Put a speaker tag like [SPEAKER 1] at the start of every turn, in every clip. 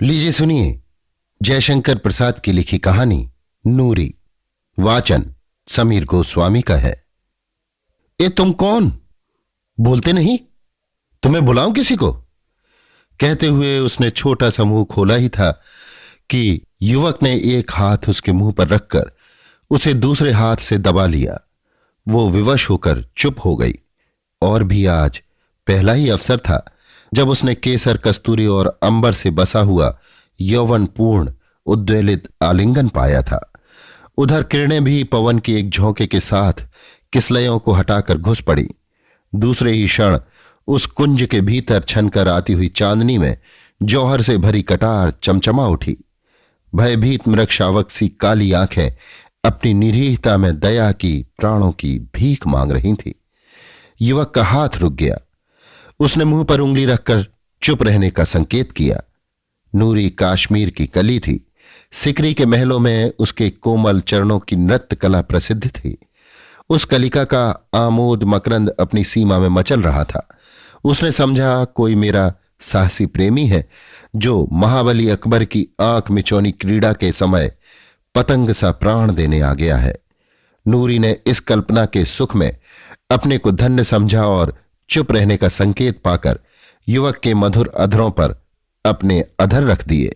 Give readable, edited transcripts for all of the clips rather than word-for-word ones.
[SPEAKER 1] लीजिए सुनिए जयशंकर प्रसाद की लिखी कहानी नूरी। वाचन समीर गोस्वामी का है। ए तुम कौन? बोलते नहीं? तुम्हें बुलाऊं किसी को? कहते हुए उसने छोटा सा मुंह खोला ही था कि युवक ने एक हाथ उसके मुंह पर रखकर उसे दूसरे हाथ से दबा लिया। वो विवश होकर चुप हो गई। और भी आज पहला ही अवसर था जब उसने केसर, कस्तूरी और अंबर से बसा हुआ यौवनपूर्ण उद्वेलित आलिंगन पाया था। उधर किरणें भी पवन की एक झोंके के साथ किसलयों को हटाकर घुस पड़ी। दूसरे ही क्षण उस कुंज के भीतर छनकर आती हुई चांदनी में जौहर से भरी कटार चमचमा उठी। भयभीत मृगशावक सी काली आंखें अपनी निरीहता में दया की, प्राणों की भीख मांग रही थी। युवक का हाथ रुक गया। उसने मुंह पर उंगली रखकर चुप रहने का संकेत किया। नूरी कश्मीर की कली थी। सिकरी के महलों में उसके कोमल चरणों की नृत्य कला प्रसिद्ध थी। उस कलिका का आमोद मकरंद अपनी सीमा में मचल रहा था। उसने समझा कोई मेरा साहसी प्रेमी है जो महाबली अकबर की आंख मिचौनी क्रीड़ा के समय पतंग सा प्राण देने आ गया है। नूरी ने इस कल्पना के सुख में अपने को धन्य समझा और चुप रहने का संकेत पाकर युवक के मधुर अधरों पर अपने अधर रख दिए।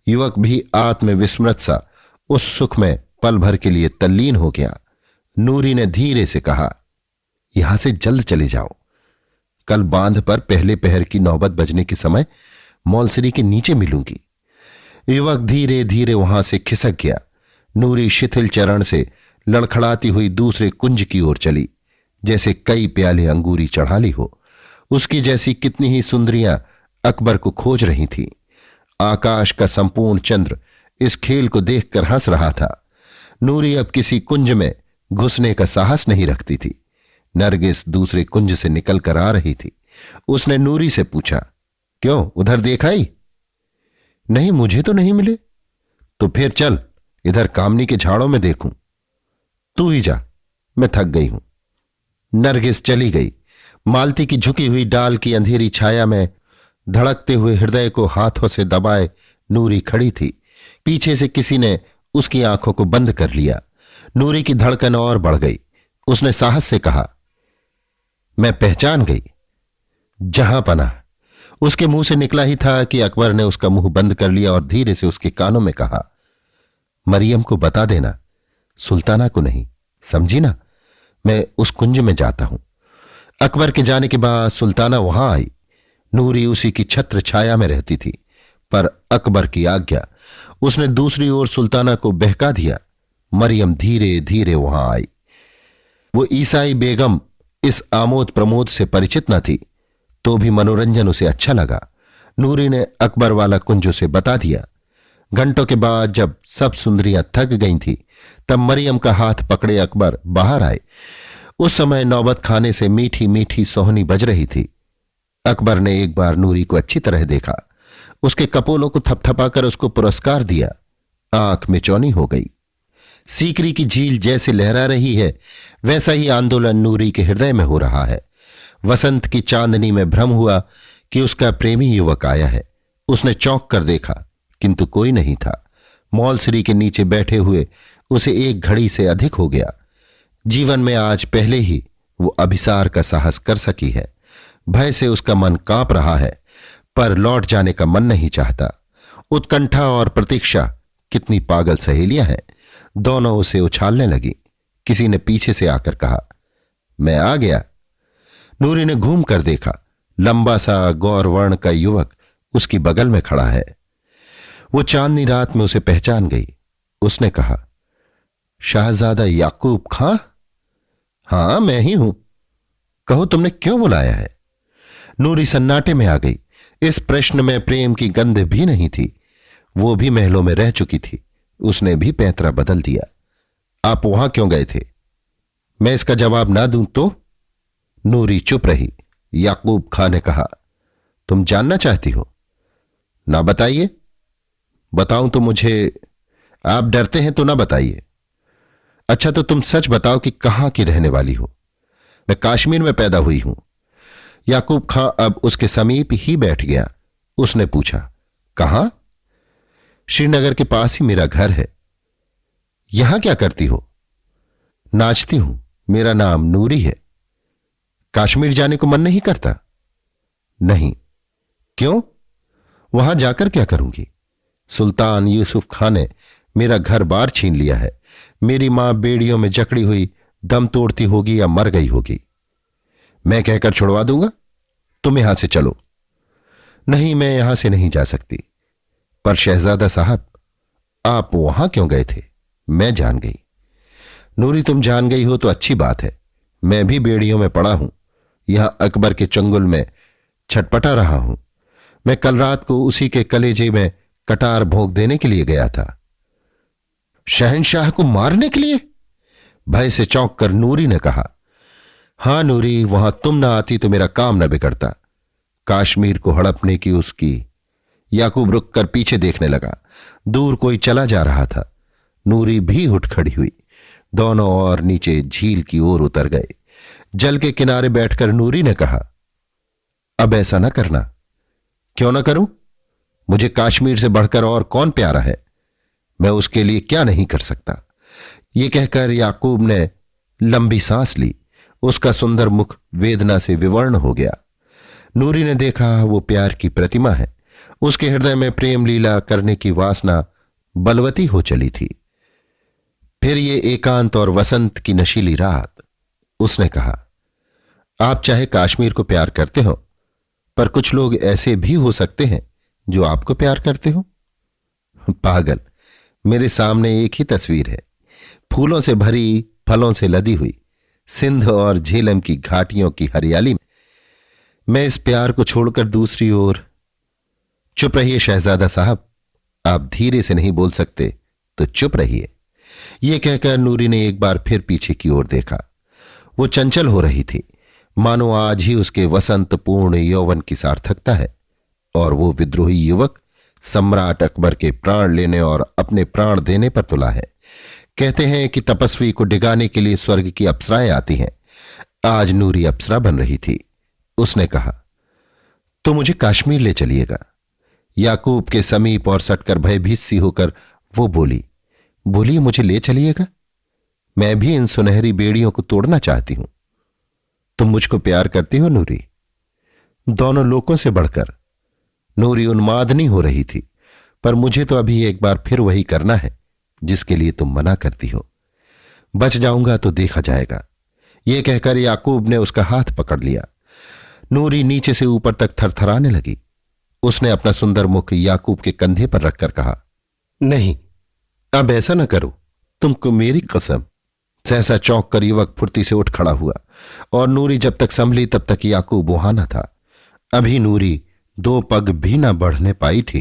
[SPEAKER 1] युवक भी आत्मविस्मृत सा उस सुख में पल भर के लिए तल्लीन हो गया। नूरी ने धीरे से कहा, यहां से जल्द चले जाओ। कल बांध पर पहले पहर की नौबत बजने के समय मौलसरी के नीचे मिलूंगी। युवक धीरे धीरे वहां से खिसक गया। नूरी शिथिल चरण से लड़खड़ाती हुई दूसरे कुंज की ओर चली, जैसे कई प्याले अंगूरी चढ़ा ली हो। उसकी जैसी कितनी ही सुंदरियां अकबर को खोज रही थीं। आकाश का संपूर्ण चंद्र इस खेल को देखकर हंस रहा था। नूरी अब किसी कुंज में घुसने का साहस नहीं रखती थी। नरगिस दूसरे कुंज से निकल कर आ रही थी। उसने नूरी से पूछा, क्यों, उधर देखाई? नहीं, मुझे तो नहीं मिले। तो फिर चल, इधर कामनी के झाड़ों में देखूं। तू ही जा, मैं थक गई हूं। नरगिस चली गई। मालती की झुकी हुई डाल की अंधेरी छाया में धड़कते हुए हृदय को हाथों से दबाए नूरी खड़ी थी। पीछे से किसी ने उसकी आंखों को बंद कर लिया। नूरी की धड़कन और बढ़ गई। उसने साहस से कहा, मैं पहचान गई। जहां पनाह। उसके मुंह से निकला ही था कि अकबर ने उसका मुंह बंद कर लिया और धीरे से उसके कानों में कहा, मरियम को बता देना, सुल्ताना को नहीं, समझी ना? मैं उस कुंज में जाता हूं। अकबर के जाने के बाद सुल्ताना वहां आई। नूरी उसी की छत्र छाया में रहती थी, पर अकबर की आज्ञा उसने दूसरी ओर सुल्ताना को बहका दिया। मरियम धीरे धीरे वहां आई। वो ईसाई बेगम इस आमोद प्रमोद से परिचित न थी, तो भी मनोरंजन उसे अच्छा लगा। नूरी ने अकबर वाला कुंज उसे बता दिया। घंटों के बाद जब सब सुंदरियां थक गई थी, तब मरियम का हाथ पकड़े अकबर बाहर आए। उस समय नौबत खाने से मीठी मीठी सोहनी बज रही थी। अकबर ने एक बार नूरी को अच्छी तरह देखा, उसके कपोलों को थपथपाकर उसको पुरस्कार दिया। आंख मिचौनी हो गई। सीकरी की झील जैसे लहरा रही है, वैसा ही आंदोलन नूरी के हृदय में हो रहा है। वसंत की चांदनी में भ्रम हुआ कि उसका प्रेमी युवक आया है। उसने चौंक कर देखा, किंतु कोई नहीं था। मौलसरी के नीचे बैठे हुए उसे एक घड़ी से अधिक हो गया। जीवन में आज पहले ही वो अभिसार का साहस कर सकी है। भय से उसका मन कांप रहा है, पर लौट जाने का मन नहीं चाहता। उत्कंठा और प्रतीक्षा कितनी पागल सहेलियां हैं। दोनों उसे उछालने लगी। किसी ने पीछे से आकर कहा, मैं आ गया। नूरी ने घूम कर देखा। लंबा सा गौरवर्ण का युवक उसकी बगल में खड़ा है। वो चांदनी रात में उसे पहचान गई। उसने कहा, शाहजादा याकूब खां? हां, मैं ही हूं। कहो, तुमने क्यों बुलाया है? नूरी सन्नाटे में आ गई। इस प्रश्न में प्रेम की गंध भी नहीं थी। वो भी महलों में रह चुकी थी। उसने भी पैंतरा बदल दिया। आप वहां क्यों गए थे? मैं इसका जवाब ना दूं तो? नूरी चुप रही। याकूब खां ने कहा, तुम जानना चाहती हो? ना बताइए। बताऊं तो मुझे, आप डरते हैं तो ना बताइए। अच्छा, तो तुम सच बताओ कि कहां की रहने वाली हो? मैं कश्मीर में पैदा हुई हूं। याकूब खां अब उसके समीप ही बैठ गया। उसने पूछा, कहां? श्रीनगर के पास ही मेरा घर है। यहां क्या करती हो? नाचती हूं, मेरा नाम नूरी है। कश्मीर जाने को मन नहीं करता? नहीं। क्यों? वहां जाकर क्या करूंगी? सुल्तान यूसुफ खान ने मेरा घर बार छीन लिया है। मेरी मां बेड़ियों में जकड़ी हुई दम तोड़ती होगी या मर गई होगी। मैं कहकर छुड़वा दूंगा, तुम यहां से चलो। नहीं, मैं यहां से नहीं जा सकती। पर शहजादा साहब, आप वहां क्यों गए थे? मैं जान गई। नूरी, तुम जान गई हो तो अच्छी बात है। मैं भी बेड़ियों में पड़ा हूं, यहां अकबर के चंगुल में छटपटा रहा हूं। मैं कल रात को उसी के कलेजे में कटार भोंक देने के लिए गया था। शहंशाह को मारने के लिए? भय से चौंक कर नूरी ने कहा। हां नूरी, वहां तुम ना आती तो मेरा काम न बिगड़ता। काश्मीर को हड़पने की उसकी। याकूब रुककर पीछे देखने लगा। दूर कोई चला जा रहा था। नूरी भी उठ खड़ी हुई। दोनों और नीचे झील की ओर उतर गए। जल के किनारे बैठकर नूरी ने कहा, अब ऐसा न करना। क्यों ना करूं? मुझे कश्मीर से बढ़कर और कौन प्यारा है? मैं उसके लिए क्या नहीं कर सकता। यह कहकर याकूब ने लंबी सांस ली। उसका सुंदर मुख वेदना से विवर्ण हो गया। नूरी ने देखा वो प्यार की प्रतिमा है। उसके हृदय में प्रेम लीला करने की वासना बलवती हो चली थी। फिर ये एकांत और वसंत की नशीली रात। उसने कहा, आप चाहे कश्मीर को प्यार करते हो, पर कुछ लोग ऐसे भी हो सकते हैं जो आपको प्यार करते हो। पागल, मेरे सामने एक ही तस्वीर है, फूलों से भरी, फलों से लदी हुई सिंध और झेलम की घाटियों की हरियाली में। मैं इस प्यार को छोड़कर दूसरी ओर। चुप रहिए शहजादा साहब, आप धीरे से नहीं बोल सकते तो चुप रहिए। यह कहकर नूरी ने एक बार फिर पीछे की ओर देखा। वो चंचल हो रही थी, मानो आज ही उसके वसंतपूर्ण यौवन की सार्थकता है और वो विद्रोही युवक सम्राट अकबर के प्राण लेने और अपने प्राण देने पर तुला है। कहते हैं कि तपस्वी को डिगाने के लिए स्वर्ग की अप्सराएं आती हैं। आज नूरी अप्सरा बन रही थी। उसने कहा, तो मुझे कश्मीर ले चलिएगा। याकूब के समीप और सटकर भयभीत सी होकर वो बोली, बोलिए, मुझे ले चलिएगा। मैं भी इन सुनहरी बेड़ियों को तोड़ना चाहती हूं। तुम मुझको प्यार करती हो नूरी? दोनों लोगों से बढ़कर। नूरी उन्मादनी हो रही थी। पर मुझे तो अभी एक बार फिर वही करना है जिसके लिए तुम मना करती हो। बच जाऊंगा तो देखा जाएगा। यह कहकर याकूब ने उसका हाथ पकड़ लिया। नूरी नीचे से ऊपर तक थरथराने लगी। उसने अपना सुंदर मुख याकूब के कंधे पर रखकर कहा, नहीं, अब ऐसा न करो, तुमको मेरी कसम। सहसा चौंक कर युवक फुर्ती से उठ खड़ा हुआ और नूरी जब तक संभली तब तक याकूब वहां न था। अभी नूरी 2 पग भी न बढ़ने पाई थी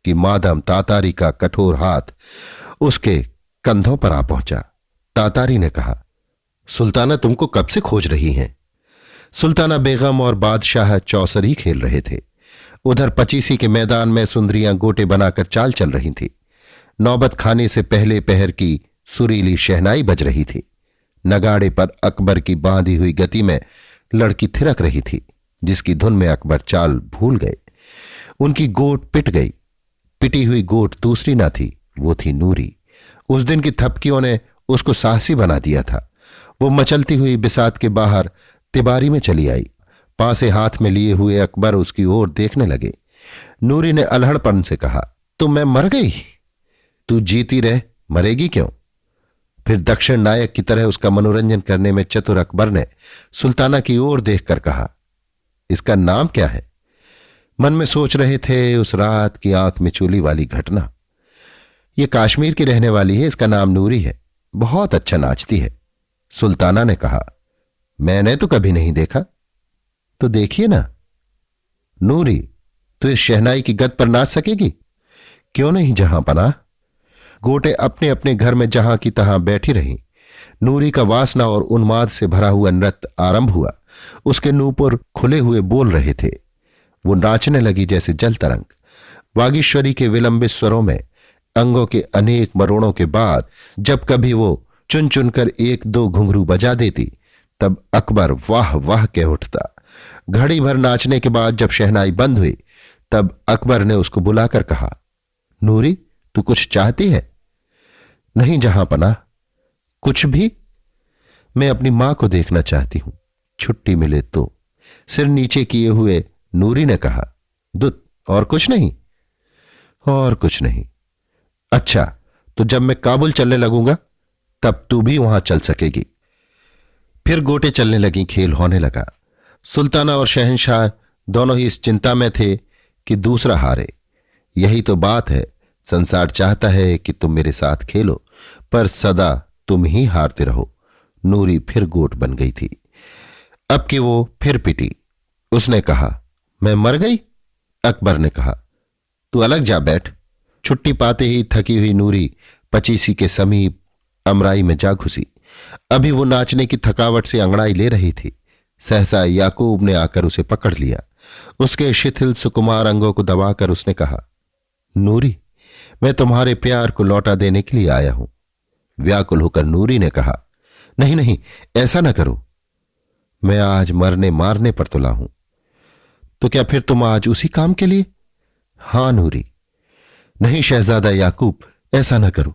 [SPEAKER 1] कि मादम तातारी का कठोर हाथ उसके कंधों पर आ पहुंचा। तातारी ने कहा, सुल्ताना तुमको कब से खोज रही हैं। सुल्ताना बेगम और बादशाह चौसरी खेल रहे थे। उधर पचीसी के मैदान में सुंदरियां गोटे बनाकर चाल चल रही थी। नौबत खाने से पहले पहर की सुरीली शहनाई बज रही थी। नगाड़े पर अकबर की बांधी हुई गति में लड़की थिरक रही थी, जिसकी धुन में अकबर चाल भूल गए। उनकी गोट पिट गई। पिटी हुई गोट दूसरी ना थी, वो थी नूरी। उस दिन की थपकियों ने उसको साहसी बना दिया था। वो मचलती हुई बिसात के बाहर तिबारी में चली आई। पासे हाथ में लिए हुए अकबर उसकी ओर देखने लगे। नूरी ने अलहड़पन से कहा, तो मैं मर गई? तू जीती रह, मरेगी क्यों? फिर दक्षिण नायक की तरह उसका मनोरंजन करने में चतुर अकबर ने सुल्ताना की ओर देखकर कहा, इसका नाम क्या है? मन में सोच रहे थे उस रात की आंख में चूली वाली घटना। ये कश्मीर की रहने वाली है, इसका नाम नूरी है, बहुत अच्छा नाचती है। सुल्ताना ने कहा, मैंने तो कभी नहीं देखा। तो देखिए ना। नूरी, तो इस शहनाई की गद पर नाच सकेगी? क्यों नहीं जहां पनाह। गोटे अपने अपने घर में जहां की तहां बैठी रहीं। नूरी का वासना और उन्माद से भरा हुआ नृत्य आरंभ हुआ। उसके नूपुर खुले हुए बोल रहे थे। वो नाचने लगी जैसे जल तरंग। वागीश्वरी के विलंबित स्वरों में अंगों के अनेक मरोड़ों के बाद जब कभी वो चुन चुनकर 1-2 घुंघरू बजा देती, तब अकबर वाह वाह कह उठता। घड़ी भर नाचने के बाद जब शहनाई बंद हुई, तब अकबर ने उसको बुलाकर कहा, नूरी, तू कुछ चाहती है? नहीं जहां पनाह, कुछ भी। मैं अपनी मां को देखना चाहती हूं, छुट्टी मिले तो। सिर नीचे किए हुए नूरी ने कहा। दुत, और कुछ नहीं? और कुछ नहीं। अच्छा, तो जब मैं काबुल चलने लगूंगा तब तू भी वहां चल सकेगी। फिर गोटे चलने लगी, खेल होने लगा। सुल्ताना और शहंशाह दोनों ही इस चिंता में थे कि दूसरा हारे। यही तो बात है, संसार चाहता है कि तुम मेरे साथ खेलो, पर सदा तुम ही हारते रहो। नूरी फिर गोट बन गई थी। अब कि वो फिर पिटी। उसने कहा, मैं मर गई? अकबर ने कहा, तू अलग जा बैठ। छुट्टी पाते ही थकी हुई नूरी पचीसी के समीप अमराई में जा घुसी। अभी वो नाचने की थकावट से अंगड़ाई ले रही थी। सहसा याकूब ने आकर उसे पकड़ लिया। उसके शिथिल सुकुमार अंगों को दबाकर उसने कहा, नूरी, मैं तुम्हारे प्यार को लौटा देने के लिए आया हूं। व्याकुल होकर नूरी ने कहा, नहीं नहीं, ऐसा ना करो। मैं आज मरने मारने पर तुला हूं। तो क्या फिर तुम आज उसी काम के लिए? हां नूरी। नहीं शहजादा याकूब, ऐसा ना करो।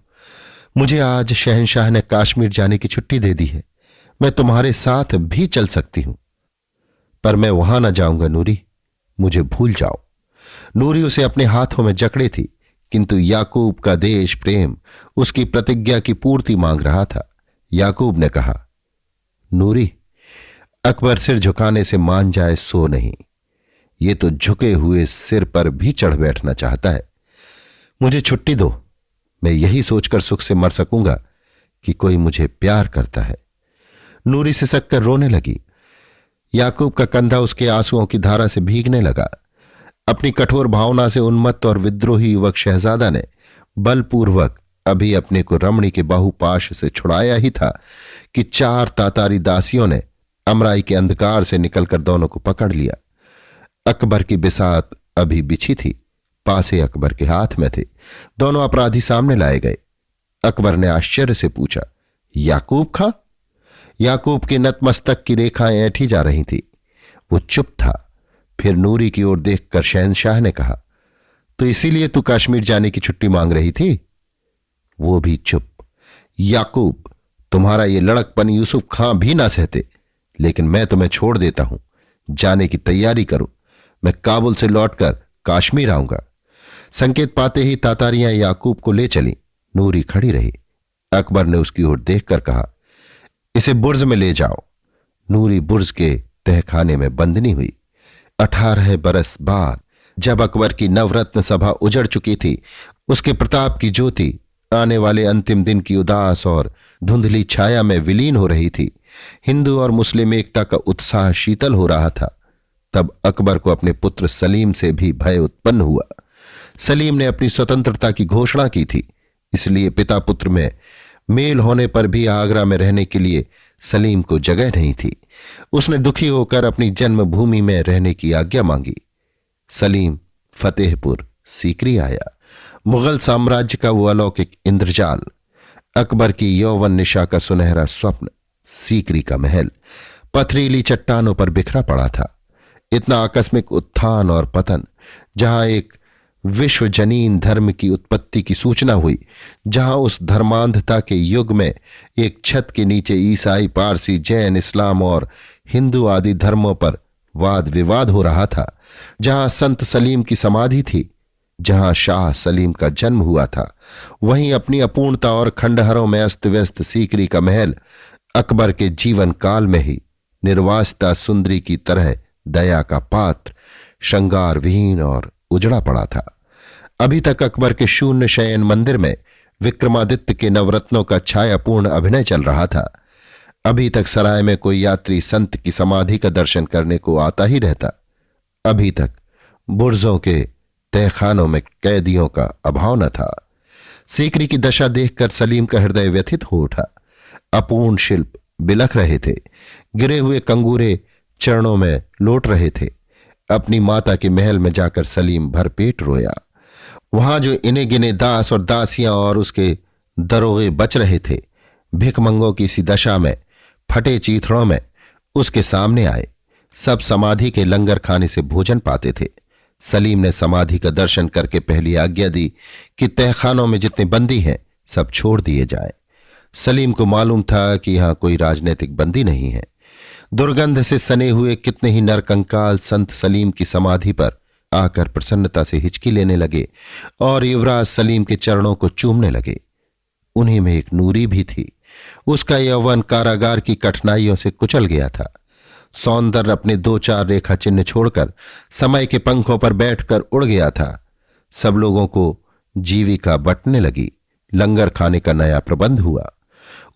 [SPEAKER 1] मुझे आज शहंशाह ने काश्मीर जाने की छुट्टी दे दी है। मैं तुम्हारे साथ भी चल सकती हूं, पर मैं वहां ना जाऊंगा नूरी, मुझे भूल जाओ। नूरी उसे अपने हाथों में जकड़े थी, किंतु याकूब का देश प्रेम उसकी प्रतिज्ञा की पूर्ति मांग रहा था। याकूब ने कहा, नूरी, अकबर सिर झुकाने से मान जाए सो नहीं, ये तो झुके हुए सिर पर भी चढ़ बैठना चाहता है। मुझे छुट्टी दो, मैं यही सोचकर सुख से मर सकूंगा कि कोई मुझे प्यार करता है। नूरी सिसक कर रोने लगी। याकूब का कंधा उसके आंसुओं की धारा से भीगने लगा। अपनी कठोर भावना से उन्मत्त और विद्रोही युवक शहजादा ने बलपूर्वक अभी अपने को रमणी के बाहुपाश से छुड़ाया ही था कि 4 तातारी दासियों ने अमराई के अंधकार से निकलकर दोनों को पकड़ लिया। अकबर की बिसात अभी बिछी थी, पासे अकबर के हाथ में थे। दोनों अपराधी सामने लाए गए। अकबर ने आश्चर्य से पूछा, याकूब खां? याकूब के नतमस्तक की रेखाएं ऐठी जा रही थी। वो चुप था। फिर नूरी की ओर देखकर शहंशाह ने कहा, तो इसीलिए तू कश्मीर जाने की छुट्टी मांग रही थी? वो भी चुप। याकूब, तुम्हारा ये लड़कपन यूसुफ खां भी ना सहते, लेकिन मैं तुम्हें छोड़ देता हूं। जाने की तैयारी करो, मैं काबुल से लौटकर काश्मीर आऊंगा। संकेत पाते ही तातारियां याकूब को ले चली। नूरी खड़ी रही। अकबर ने उसकी ओर देखकर कहा, इसे बुर्ज में ले जाओ। नूरी बुर्ज के तहखाने में बंदनी हुई। 18 बरस बाद जब अकबर की नवरत्न सभा उजड़ चुकी थी, उसके प्रताप की ज्योति आने वाले अंतिम दिन की उदास और धुंधली छाया में विलीन हो रही थी, हिंदू और मुस्लिम एकता का उत्साह शीतल हो रहा था, तब अकबर को अपने पुत्र सलीम से भी भय उत्पन्न हुआ। सलीम ने अपनी स्वतंत्रता की घोषणा की थी, इसलिए पिता पुत्र में मेल होने पर भी आगरा में रहने के लिए सलीम को जगह नहीं थी। उसने दुखी होकर अपनी जन्मभूमि में रहने की आज्ञा मांगी। सलीम फतेहपुर सीकरी आया। मुगल साम्राज्य का वो अलौकिक इंद्रजाल, अकबर की यौवन निशा का सुनहरा स्वप्न, सीकरी का महल पथरीली चट्टानों पर बिखरा पड़ा था। इतना आकस्मिक उत्थान और पतन, जहां एक विश्वजनीन धर्म की उत्पत्ति की सूचना हुई, जहां उस धर्मांधता के युग में एक छत के नीचे ईसाई, पारसी, जैन, इस्लाम और हिंदू आदि धर्मों पर वाद विवाद हो रहा था, जहां संत सलीम की समाधि थी, जहां शाह सलीम का जन्म हुआ था, वहीं अपनी अपूर्णता और खंडहरों में अस्त व्यस्त सीकरी का महल अकबर के जीवन काल में ही निर्वासिता सुंदरी की तरह दया का पात्र, श्रृंगार विहीन और उजड़ा पड़ा था। अभी तक अकबर के शून्य शयन मंदिर में विक्रमादित्य के नवरत्नों का छायापूर्ण अभिनय चल रहा था। अभी तक सराय में कोई यात्री संत की समाधि का दर्शन करने को आता ही रहता। अभी तक बुर्जों के तहखानों में कैदियों का अभाव न था। सीकरी की दशा देखकर सलीम का हृदय व्यथित हो उठा। अपूर्ण शिल्प बिलख रहे थे, गिरे हुए कंगूरे चरणों में लौट रहे थे। अपनी माता के महल में जाकर सलीम भरपेट रोया। वहां जो इने गिने दास और दासियां और उसके दरोगे बच रहे थे, भिखमंगों की सी दशा में, फटे चीथड़ों में उसके सामने आए। सब समाधि के लंगर खाने से भोजन पाते थे। सलीम ने समाधि का दर्शन करके पहली आज्ञा दी कि तहखानों में जितने बंदी हैं सब छोड़ दिए जाएं। सलीम को मालूम था कि यहां कोई राजनीतिक बंदी नहीं है। दुर्गंध से सने हुए कितने ही नरकंकाल संत सलीम की समाधि पर आकर प्रसन्नता से हिचकी लेने लगे और युवराज सलीम के चरणों को चूमने लगे। उन्हीं में एक नूरी भी थी। उसका यौवन कारागार की कठिनाइयों से कुचल गया था। सौंदर्य अपने 2-4 रेखा चिन्ह छोड़कर समय के पंखों पर बैठकर उड़ गया था। सब लोगों को जीविका बंटने लगी। लंगर खाने का नया प्रबंध हुआ।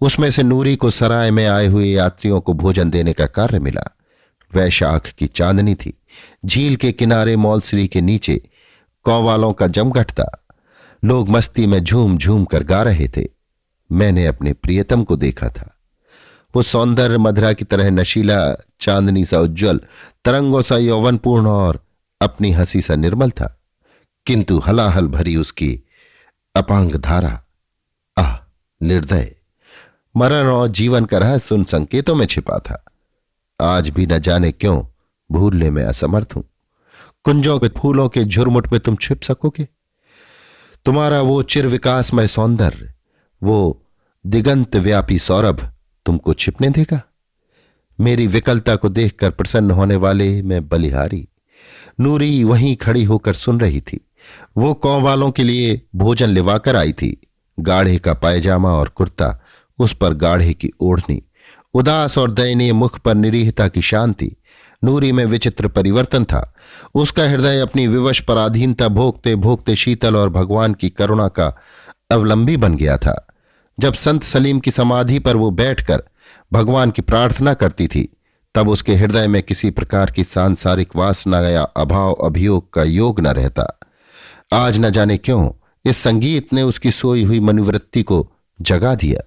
[SPEAKER 1] उसमें से नूरी को सराय में आए हुए यात्रियों को भोजन देने का कार्य मिला। वैशाख की चांदनी थी। झील के किनारे मौलसरी के नीचे कौवालों का जमघट था। लोग मस्ती में झूम झूम कर गा रहे थे। मैंने अपने प्रियतम को देखा था। वो सौंदर्य मधुरा की तरह नशीला, चांदनी सा उज्ज्वल, तरंगों सा यौवनपूर्ण और अपनी हंसी सा निर्मल था। किंतु हलाहल भरी उसकी अपांग धारा, आह निर्दय, मरण और जीवन का रहस्य उन संकेतों में छिपा था। आज भी न जाने क्यों भूलने में असमर्थ हूं। कुंजों के फूलों के झुरमुट में तुम छिप सकोगे? तुम्हारा वो चिर विकासमय सौंदर्य, वो दिगंत व्यापी सौरभ तुमको छिपने देगा? मेरी विकलता को देखकर प्रसन्न होने वाले मैं बलिहारी। नूरी वहीं खड़ी होकर सुन रही थी। वो कौवालों के लिए भोजन लिवाकर आई थी। गाढ़े का पायजामा और कुर्ता, उस पर गाढ़े की ओढ़नी, उदास और दयनीय मुख पर निरीहता की शांति। नूरी में विचित्र परिवर्तन था। उसका हृदय अपनी विवश पराधीनता भोगते भोगते शीतल और भगवान की करुणा का अवलंबी बन गया था। जब संत सलीम की समाधि पर वो बैठकर भगवान की प्रार्थना करती थी, तब उसके हृदय में किसी प्रकार की सांसारिक वासना या अभाव अभियोग का योग न रहता। आज न जाने क्यों इस संगीत ने उसकी सोई हुई मनोवृत्ति को जगा दिया।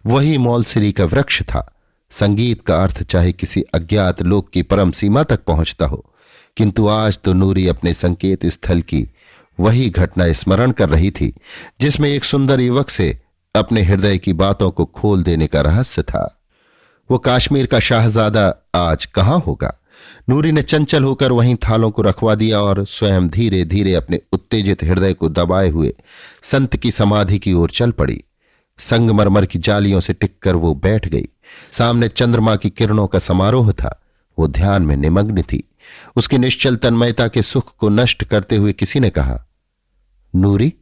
[SPEAKER 1] वही मौलसरी का वृक्ष था। संगीत का अर्थ चाहे किसी अज्ञात लोक की परम सीमा तक पहुंचता हो, किंतु आज तो नूरी अपने संकेत स्थल की वही घटना स्मरण कर रही थी जिसमें एक सुंदर युवक से अपने हृदय की बातों को खोल देने का रहस्य था। वो काश्मीर का शाहजादा आज कहां होगा? नूरी ने चंचल होकर वहीं थालों को रखवा दिया और स्वयं धीरे धीरे अपने उत्तेजित हृदय को दबाए हुए संत की समाधि की ओर चल पड़ी। संगमरमर की जालियों से टिककर वो बैठ गई। सामने चंद्रमा की किरणों का समारोह था। वो ध्यान में निमग्न थी। उसकी निश्चल तन्मयता के सुख को नष्ट करते हुए किसी ने कहा, नूरी,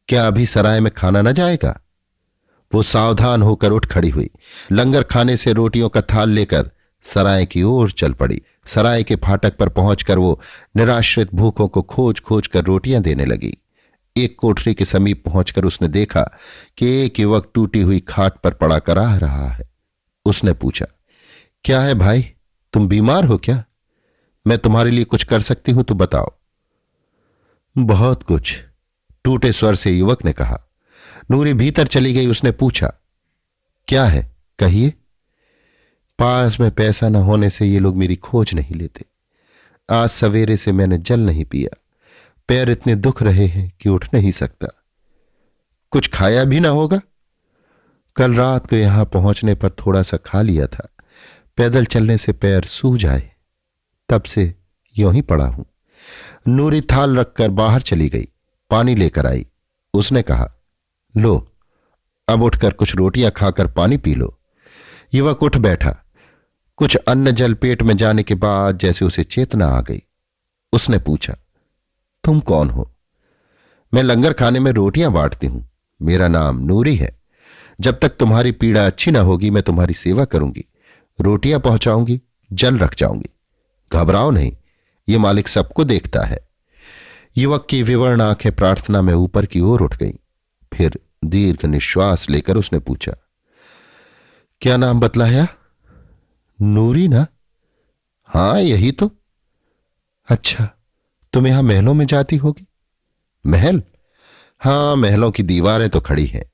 [SPEAKER 1] क्या अभी सराय में खाना न जाएगा? वो सावधान होकर उठ खड़ी हुई। लंगर खाने से रोटियों का थाल लेकर सराय की ओर चल पड़ी। सराय के फाटक पर पहुंचकर वो निराश्रित भूखों को खोज खोज कर रोटियां देने लगी। एक कोठरी के समीप पहुंचकर उसने देखा कि एक युवक टूटी हुई खाट पर पड़ा कराह रहा है। उसने पूछा, क्या है भाई, तुम बीमार हो क्या? मैं तुम्हारे लिए कुछ कर सकती हूं तो बताओ। बहुत कुछ, टूटे स्वर से युवक ने कहा। नूरी भीतर चली गई। उसने पूछा, क्या है, कहिए। पास में पैसा न होने से ये लोग मेरी खोज नहीं लेते। आज सवेरे से मैंने जल नहीं पिया। पैर इतने दुख रहे हैं कि उठ नहीं सकता। कुछ खाया भी ना होगा? कल रात को यहां पहुंचने पर थोड़ा सा खा लिया था। पैदल चलने से पैर सूज आए, तब से यूं ही पड़ा हूं। नूरी थाल रखकर बाहर चली गई। पानी लेकर आई। उसने कहा, लो, अब उठकर कुछ रोटियां खाकर पानी पी लो। युवक उठ बैठा। कुछ अन्न जल पेट में जाने के बाद जैसे उसे चेतना आ गई। उसने पूछा, तुम कौन हो? मैं लंगर खाने में रोटियां बांटती हूं। मेरा नाम नूरी है। जब तक तुम्हारी पीड़ा अच्छी ना होगी मैं तुम्हारी सेवा करूंगी, रोटियां पहुंचाऊंगी, जल रख जाऊंगी। घबराओ नहीं, ये मालिक सबको देखता है। युवक की विवर्ण आंखें प्रार्थना में ऊपर की ओर उठ गईं। फिर दीर्घ निश्वास लेकर उसने पूछा, क्या नाम बतलाया? नूरी ना? हां, यही तो। अच्छा, तुम यहां महलों में जाती होगी? महल? हां, महलों की दीवारें तो खड़ी हैं।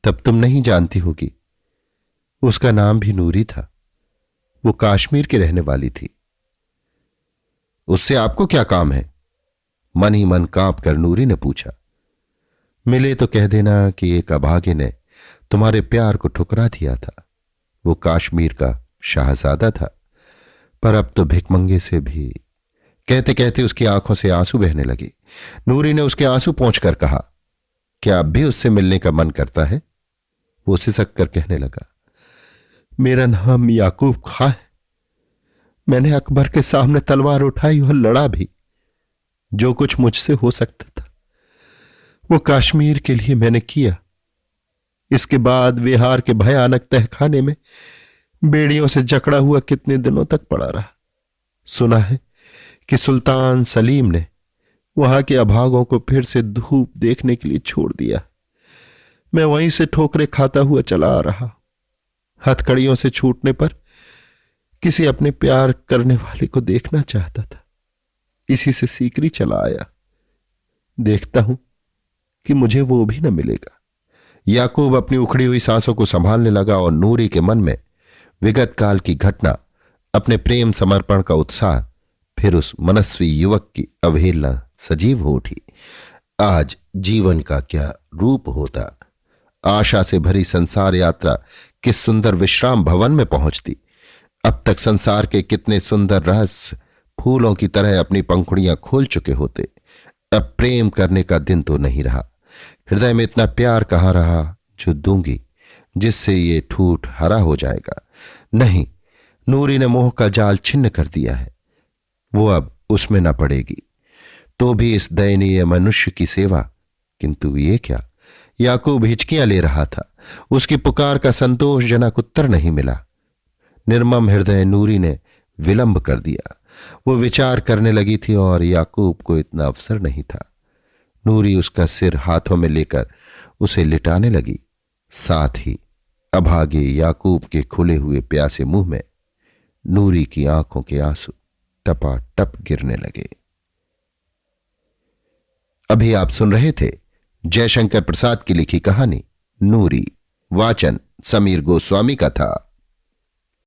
[SPEAKER 1] तब तुम नहीं जानती होगी, उसका नाम भी नूरी था। वो कश्मीर की रहने वाली थी। उससे आपको क्या काम है? मन ही मन कांप कर नूरी ने पूछा। मिले तो कह देना कि एक अभागे ने तुम्हारे प्यार को ठुकरा दिया था। वो कश्मीर का शाहजादा था, पर अब तो भिकमंगे से भी कहते कहते उसकी आंखों से आंसू बहने लगे। नूरी ने उसके आंसू पोंछकर कहा, क्या अब भी उससे मिलने का मन करता है? वो सिसक कर कहने लगा, मेरा नाम याकूब खां है। मैंने अकबर के सामने तलवार उठाई और लड़ा भी। जो कुछ मुझसे हो सकता था वो कश्मीर के लिए मैंने किया। इसके बाद बिहार के भयानक तहखाने में बेड़ियों से जकड़ा हुआ कितने दिनों तक पड़ा रहा। सुना है कि सुल्तान सलीम ने वहां के अभागों को फिर से धूप देखने के लिए छोड़ दिया। मैं वहीं से ठोकरे खाता हुआ चला आ रहा। हथकड़ियों से छूटने पर किसी अपने प्यार करने वाले को देखना चाहता था। इसी से सीकरी चला आया। देखता हूं कि मुझे वो भी न मिलेगा। याकूब अपनी उखड़ी हुई सांसों को संभालने लगा और नूरी के मन में विगत काल की घटना, अपने प्रेम समर्पण का उत्साह, फिर उस मनस्वी युवक की अवहेलना सजीव हो उठी। आज जीवन का क्या रूप होता। आशा से भरी संसार यात्रा किस सुंदर विश्राम भवन में पहुंचती। अब तक संसार के कितने सुंदर रहस्य फूलों की तरह अपनी पंखुड़ियां खोल चुके होते। अब प्रेम करने का दिन तो नहीं रहा। हृदय में इतना प्यार कहाँ रहा जो दूंगी, जिससे ये ठूठ हरा हो जाएगा। नहीं, नूरी ने मोह का जाल छिन्न कर दिया है। वो अब उसमें न पड़ेगी। तो भी इस दयनीय मनुष्य की सेवा। किंतु ये क्या? याकूब हिचकियां ले रहा था। उसकी पुकार का संतोषजनक उत्तर नहीं मिला। निर्मम हृदय नूरी ने विलंब कर दिया। वो विचार करने लगी थी और याकूब को इतना अवसर नहीं था। नूरी उसका सिर हाथों में लेकर उसे लिटाने लगी। साथ ही अभागे याकूब के खुले हुए प्यासे मुंह में नूरी की आंखों के आंसू टपाटप गिरने लगे। अभी आप सुन रहे थे जयशंकर प्रसाद की लिखी कहानी नूरी। वाचन समीर गोस्वामी का था।